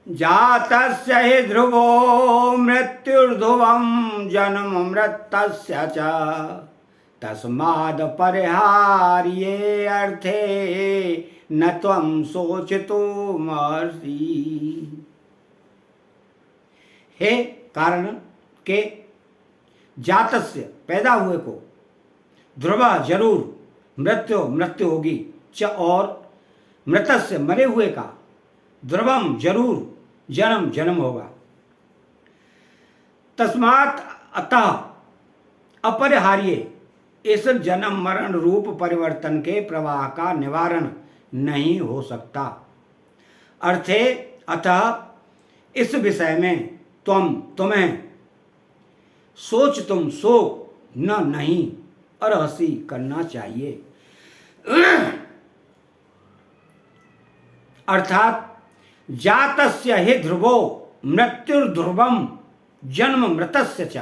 जातस्य हि ध्रुवो मृत्युर्ध्रुवं जन्म मृतस्य च तस्माद् परिहार्ये अर्थे न त्वं शोचितुमर्हसि। हे कारण के जातस्य पैदा हुए को, ध्रुव जरूर, मृत्यु मृत्यु होगी, च और मृतस्य मरे हुए का, ध्रुवम जरूर, जन्म जन्म होगा। तस्मात् अतः अपरिहार्य, इस जन्म मरण रूप परिवर्तन के प्रवाह का निवारण नहीं हो सकता। अर्थे अतः इस विषय में तुम्हें तुम शोक न नहीं अरहसी करना चाहिए। अर्थात जातस्य हि ध्रुवो मृत्युर्ध्रुवम जन्म मृतस्य च।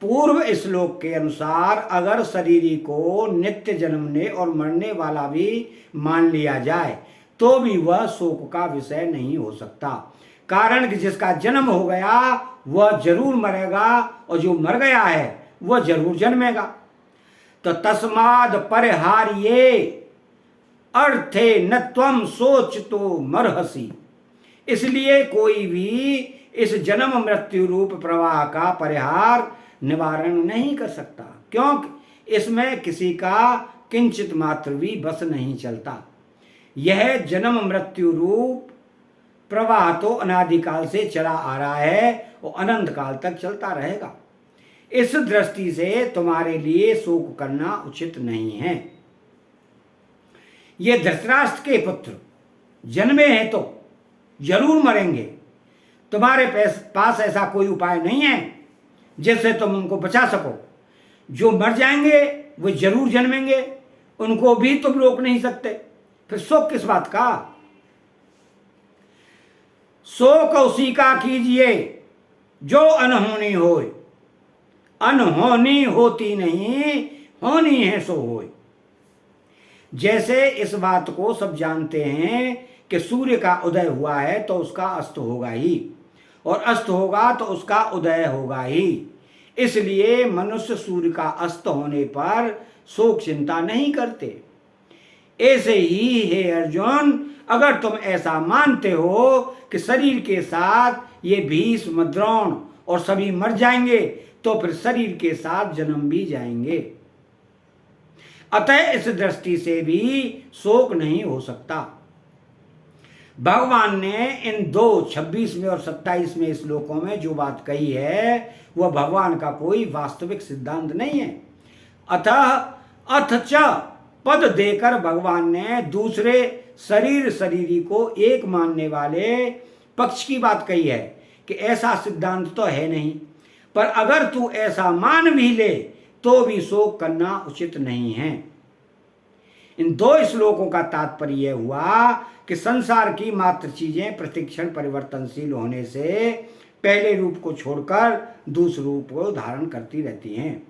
पूर्व श्लोक के अनुसार अगर शरीरी को नित्य जन्मने और मरने वाला भी मान लिया जाए तो भी वह शोक का विषय नहीं हो सकता। कारण कि जिसका जन्म हो गया वह जरूर मरेगा और जो मर गया है वह जरूर जन्मेगा। तो तस्माद् परिहार्ये अर्थे न त्वं शोचितो मर्हसि। इसलिए कोई भी इस जन्म मृत्यु रूप प्रवाह का परिहार निवारण नहीं कर सकता, क्योंकि इसमें किसी का किंचित मात्र भी बस नहीं चलता। यह जन्म मृत्यु रूप प्रवाह तो अनादिकाल से चला आ रहा है और अनंत काल तक चलता रहेगा। इस दृष्टि से तुम्हारे लिए शोक करना उचित नहीं है। ये धृतराष्ट्र के पुत्र जन्मे हैं तो जरूर मरेंगे। तुम्हारे पास ऐसा कोई उपाय नहीं है जिससे तुम उनको बचा सको। जो मर जाएंगे वो जरूर जन्मेंगे, उनको भी तुम रोक नहीं सकते। फिर शोक किस बात का? शोक उसी का कीजिए जो अनहोनी होए। अनहोनी होती नहीं, होनी है सो होए। जैसे इस बात को सब जानते हैं कि सूर्य का उदय हुआ है तो उसका अस्त होगा ही, और अस्त होगा तो उसका उदय होगा ही। इसलिए मनुष्य सूर्य का अस्त होने पर शोक चिंता नहीं करते। ऐसे ही हे अर्जुन, अगर तुम ऐसा मानते हो कि शरीर के साथ ये भीष्म, द्रोण और सभी मर जाएंगे तो फिर शरीर के साथ जन्म भी जाएंगे। अतः इस दृष्टि से भी शोक नहीं हो सकता। भगवान ने इन 26वें और 27वें श्लोकों में जो बात कही है वह भगवान का कोई वास्तविक सिद्धांत नहीं है। अथ च पद देकर भगवान ने दूसरे शरीरी को एक मानने वाले पक्ष की बात कही है कि ऐसा सिद्धांत तो है नहीं, पर अगर तू ऐसा मान भी ले तो भी शोक करना उचित नहीं है। इन 2 श्लोकों का तात्पर्य यह हुआ कि संसार की मात्र चीजें प्रतिक्षण परिवर्तनशील होने से पहले रूप को छोड़कर दूसरे रूप को धारण करती रहती हैं।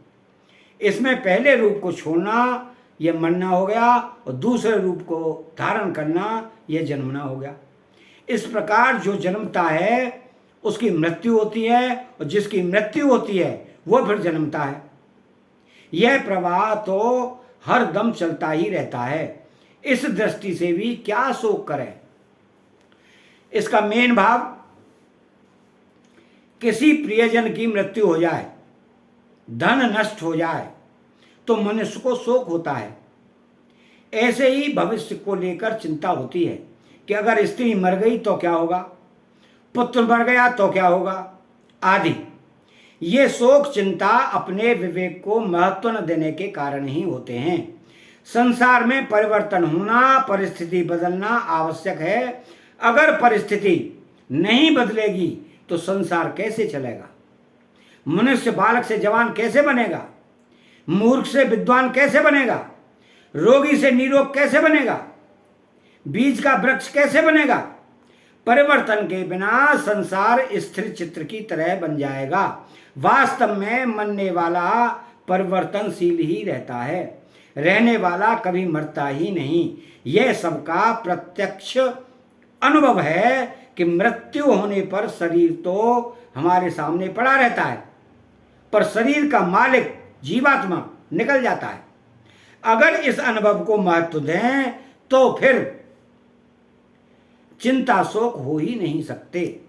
इसमें पहले रूप को छोड़ना यह मरना हो गया और दूसरे रूप को धारण करना यह जन्मना हो गया। इस प्रकार जो जन्मता है उसकी मृत्यु होती है और जिसकी मृत्यु होती है वह फिर जन्मता है। यह प्रवाह तो हर दम चलता ही रहता है। इस दृष्टि से भी क्या शोक करें। इसका मेन भाव, किसी प्रियजन की मृत्यु हो जाए, धन नष्ट हो जाए तो मनुष्य को शोक होता है। ऐसे ही भविष्य को लेकर चिंता होती है कि अगर स्त्री मर गई तो क्या होगा, पुत्र मर गया तो क्या होगा आदि। ये शोक चिंता अपने विवेक को महत्व न देने के कारण ही होते हैं। संसार में परिवर्तन होना, परिस्थिति बदलना आवश्यक है। अगर परिस्थिति नहीं बदलेगी तो संसार कैसे चलेगा? मनुष्य बालक से जवान कैसे बनेगा? मूर्ख से विद्वान कैसे बनेगा? रोगी से निरोग कैसे बनेगा? बीज का वृक्ष कैसे बनेगा? परिवर्तन के बिना संसार स्थिर चित्र की तरह बन जाएगा। वास्तव में मरने वाला परिवर्तनशील ही रहता है, रहने वाला कभी मरता ही नहीं। यह सबका प्रत्यक्ष अनुभव है कि मृत्यु होने पर शरीर तो हमारे सामने पड़ा रहता है, पर शरीर का मालिक जीवात्मा निकल जाता है। अगर इस अनुभव को महत्व दें तो फिर चिंता शोक हो ही नहीं सकते।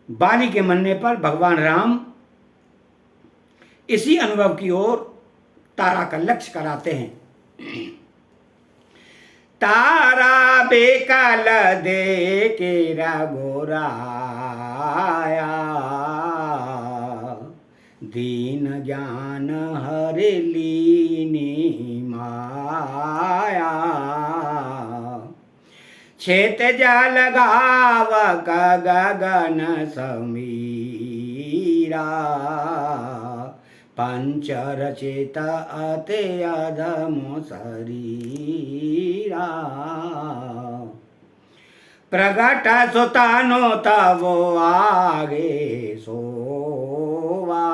बाली के मरने पर भगवान राम इसी अनुभव की ओर तारा का लक्ष्य कराते हैं। तारा बेकाल दे केरा गोराया, दीन ज्ञान हरि लीनी माया, छेत जल गावक गगन समीरा, पंचरचित अति अधमो शरीरा, प्रगट सुतानो तवो आगे सोवा,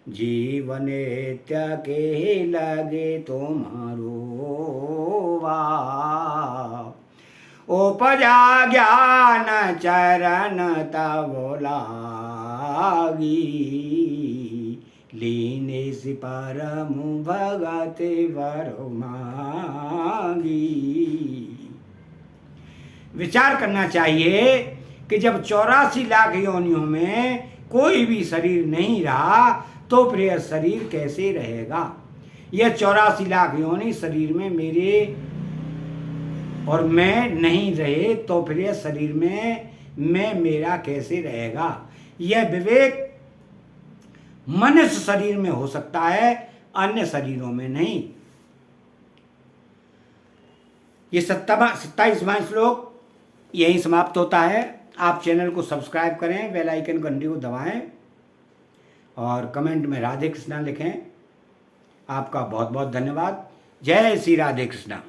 जीवनेत्य के लगे तुम्हारोवा, उपजा ज्ञान चरण तवो लागी, लीने से परम भगत वर मांगी। विचार करना चाहिए कि जब 84 लाख योनियों में कोई भी शरीर नहीं रहा तो फिर यह शरीर कैसे रहेगा। यह 84 लाख योनि शरीर में मेरे और मैं नहीं रहे तो फिर यह शरीर में मैं मेरा कैसे रहेगा। यह विवेक मनुष्य शरीर में हो सकता है, अन्य शरीरों में नहीं। ये 27वां श्लोक यही समाप्त होता है। आप चैनल को सब्सक्राइब करें, बेल आइकन घंटी को दबाएं और कमेंट में राधे कृष्णा लिखें। आपका बहुत बहुत धन्यवाद। जय श्री राधे कृष्णा।